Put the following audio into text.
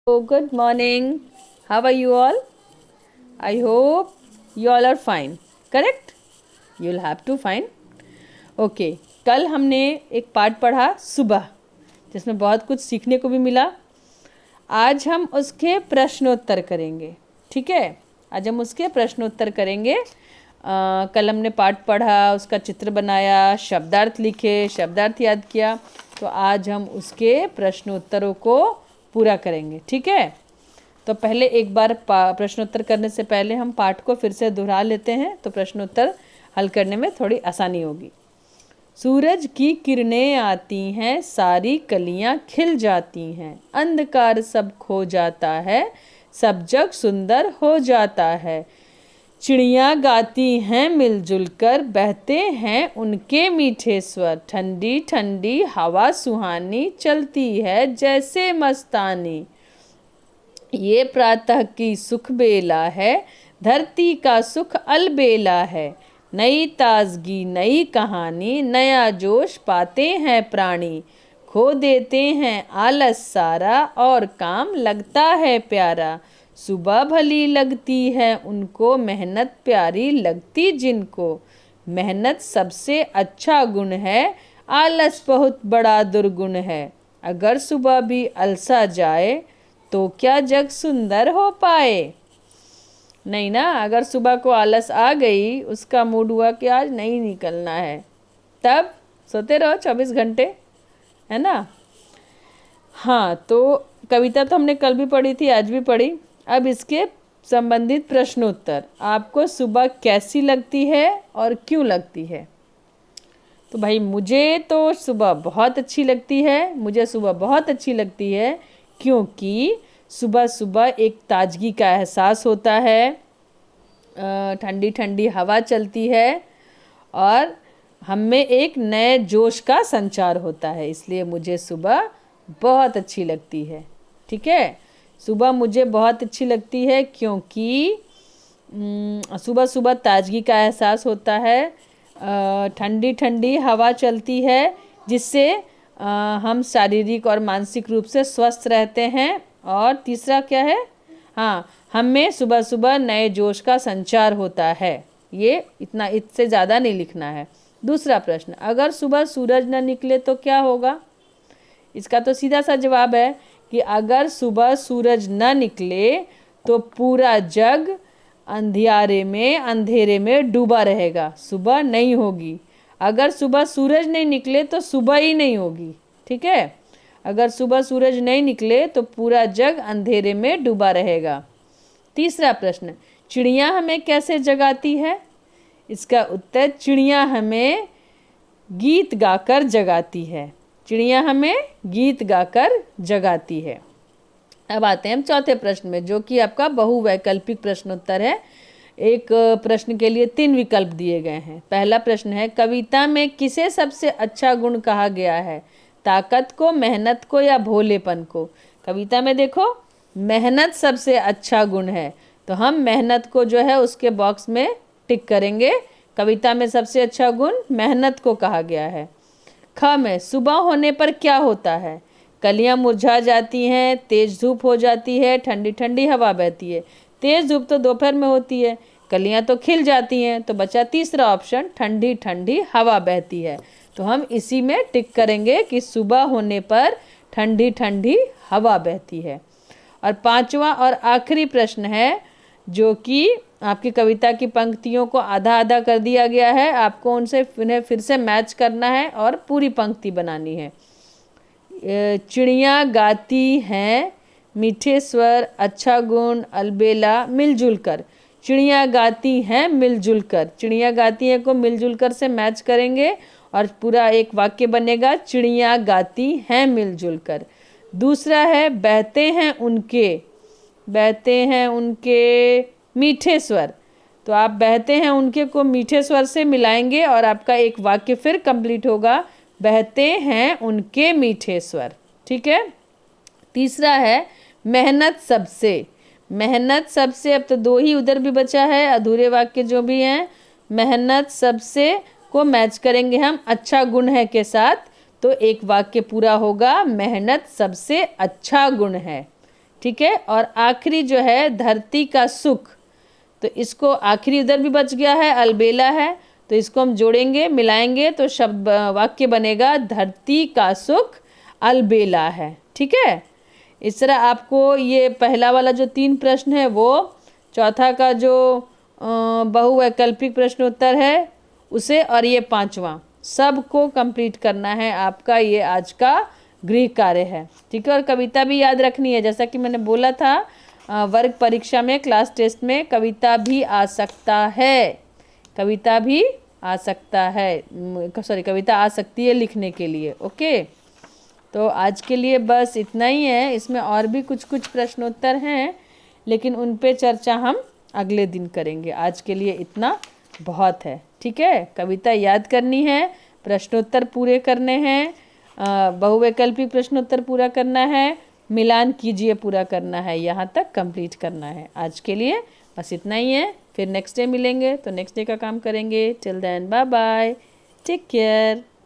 So, good morning. How are you all? I hope you all are fine. Correct? You'll have to fine. Okay. कल हमने एक पाठ पढ़ा सुबह, जिसमें बहुत कुछ सीखने को भी मिला। आज हम उसके प्रश्नोत्तर करेंगे। ठीक है, आज हम उसके प्रश्नोत्तर करेंगे। कल हमने पाठ पढ़ा, उसका चित्र बनाया, शब्दार्थ लिखे, शब्दार्थ याद किया। तो आज हम उसके प्रश्नोत्तरों को पूरा करेंगे। ठीक है, तो पहले एक बार प्रश्नोत्तर करने से पहले हम पाठ को फिर से दोहरा लेते हैं, तो प्रश्नोत्तर हल करने में थोड़ी आसानी होगी। सूरज की किरणें आती हैं, सारी कलियां खिल जाती हैं, अंधकार सब खो जाता है, सब जग सुंदर हो जाता है। चिड़ियाँ गाती हैं मिलजुल कर, बहते हैं उनके मीठे स्वर, ठंडी ठंडी हवा सुहानी चलती है जैसे मस्तानी। ये प्रातः की सुख बेला है, धरती का सुख अलबेला है, नई ताजगी नई कहानी, नया जोश पाते हैं प्राणी, खो देते हैं आलस सारा और काम लगता है प्यारा। सुबह भली लगती है उनको, मेहनत प्यारी लगती जिनको, मेहनत सबसे अच्छा गुण है, आलस बहुत बड़ा दुर्गुण है। अगर सुबह भी अलसा जाए तो क्या जग सुंदर हो पाए। नहीं ना, अगर सुबह को आलस आ गई, उसका मूड हुआ कि आज नहीं निकलना है, तब सोते रहो 24 घंटे, है ना। हाँ, तो कविता तो हमने कल भी पढ़ी थी, आज भी पढ़ी। अब इसके संबंधित प्रश्नोत्तर, आपको सुबह कैसी लगती है और क्यों लगती है। तो भाई मुझे तो सुबह बहुत अच्छी लगती है। मुझे सुबह बहुत अच्छी लगती है क्योंकि सुबह सुबह एक ताजगी का एहसास होता है, ठंडी ठंडी हवा चलती है और हम में एक नए जोश का संचार होता है, इसलिए मुझे सुबह बहुत अच्छी लगती है। ठीक है, सुबह मुझे बहुत अच्छी लगती है क्योंकि सुबह सुबह ताजगी का एहसास होता है, ठंडी ठंडी हवा चलती है, जिससे हम शारीरिक और मानसिक रूप से स्वस्थ रहते हैं। और तीसरा क्या है, हाँ, हमें सुबह सुबह नए जोश का संचार होता है। ये इतना, इससे ज़्यादा नहीं लिखना है। दूसरा प्रश्न, अगर सुबह सूरज न निकले तो क्या होगा। इसका तो सीधा सा जवाब है कि अगर सुबह सूरज न निकले तो पूरा जग अंधेरे में डूबा रहेगा, सुबह नहीं होगी। अगर सुबह सूरज नहीं निकले तो सुबह ही नहीं होगी। ठीक है, अगर सुबह सूरज नहीं निकले तो पूरा जग अंधेरे में डूबा रहेगा। तीसरा प्रश्न, चिड़िया हमें कैसे जगाती है। इसका उत्तर, चिड़िया हमें गीत गाकर जगाती है। चिड़िया हमें गीत गाकर जगाती है। अब आते हैं हम चौथे प्रश्न में, जो कि आपका बहुवैकल्पिक प्रश्नोत्तर है। एक प्रश्न के लिए 3 विकल्प दिए गए हैं। पहला प्रश्न है, कविता में किसे सबसे अच्छा गुण कहा गया है, ताकत को, मेहनत को या भोलेपन को। कविता में देखो मेहनत सबसे अच्छा गुण है, तो हम मेहनत को जो है उसके बॉक्स में टिक करेंगे। कविता में सबसे अच्छा गुण मेहनत को कहा गया है। ख में, सुबह होने पर क्या होता है। कलियां मुरझा जाती हैं, तेज धूप हो जाती है, ठंडी ठंडी हवा बहती है। तेज धूप तो दोपहर में होती है, कलियां तो खिल जाती हैं, तो बचा तीसरा ऑप्शन, ठंडी ठंडी हवा बहती है। तो हम इसी में टिक करेंगे कि सुबह होने पर ठंडी ठंडी हवा बहती है। और पांचवा और आखिरी प्रश्न है, जो कि आपकी कविता की पंक्तियों को आधा आधा कर दिया गया है, आपको उन्हें फिर से मैच करना है और पूरी पंक्ति बनानी है। चिड़ियाँ गाती हैं मीठे स्वर, अच्छा गुण अलबेला मिलजुल कर। चिड़ियाँ गाती हैं मिलजुल कर, चिड़ियाँ गाती हैं को मिलजुल कर से मैच करेंगे और पूरा एक वाक्य बनेगा, चिड़ियाँ गाती हैं मिलजुल कर। दूसरा है, बहते हैं उनके मीठे स्वर, तो आप बहते हैं उनके को मीठे स्वर से मिलाएंगे और आपका एक वाक्य फिर कंप्लीट होगा, बहते हैं उनके मीठे स्वर। ठीक है। तीसरा है, मेहनत सबसे। अब तो 2 ही उधर भी बचा है, अधूरे वाक्य जो भी हैं, मेहनत सबसे को मैच करेंगे हम अच्छा गुण है के साथ, तो एक वाक्य पूरा होगा, मेहनत सबसे अच्छा गुण है। ठीक है। और आखिरी जो है धरती का सुख, तो इसको आखिरी उधर भी बच गया है, अलबेला है, तो इसको हम जोड़ेंगे, मिलाएंगे, तो शब्द वाक्य बनेगा धरती का सुख अलबेला है। ठीक है। इस तरह आपको ये पहला वाला जो 3 प्रश्न है वो, चौथा का जो बहुवैकल्पिक प्रश्न उत्तर है उसे, और ये 5वां, सबको कंप्लीट करना है आपका। ये आज का गृह कार्य है। ठीक है। और कविता भी याद रखनी है, जैसा कि मैंने बोला था वर्ग परीक्षा में, क्लास टेस्ट में कविता भी आ सकता है, कविता भी आ सकता है, सॉरी कविता आ सकती है लिखने के लिए। ओके, तो आज के लिए बस इतना ही है। इसमें और भी कुछ कुछ प्रश्नोत्तर हैं, लेकिन उन पे चर्चा हम अगले दिन करेंगे। आज के लिए इतना बहुत है। ठीक है। कविता याद करनी है, प्रश्नोत्तर पूरे करने हैं, बहुवैकल्पिक प्रश्नोत्तर पूरा करना है, मिलान कीजिए पूरा करना है, यहाँ तक कंप्लीट करना है। आज के लिए बस इतना ही है। फिर नेक्स्ट डे मिलेंगे तो नेक्स्ट डे का काम करेंगे। Till then bye bye, take care.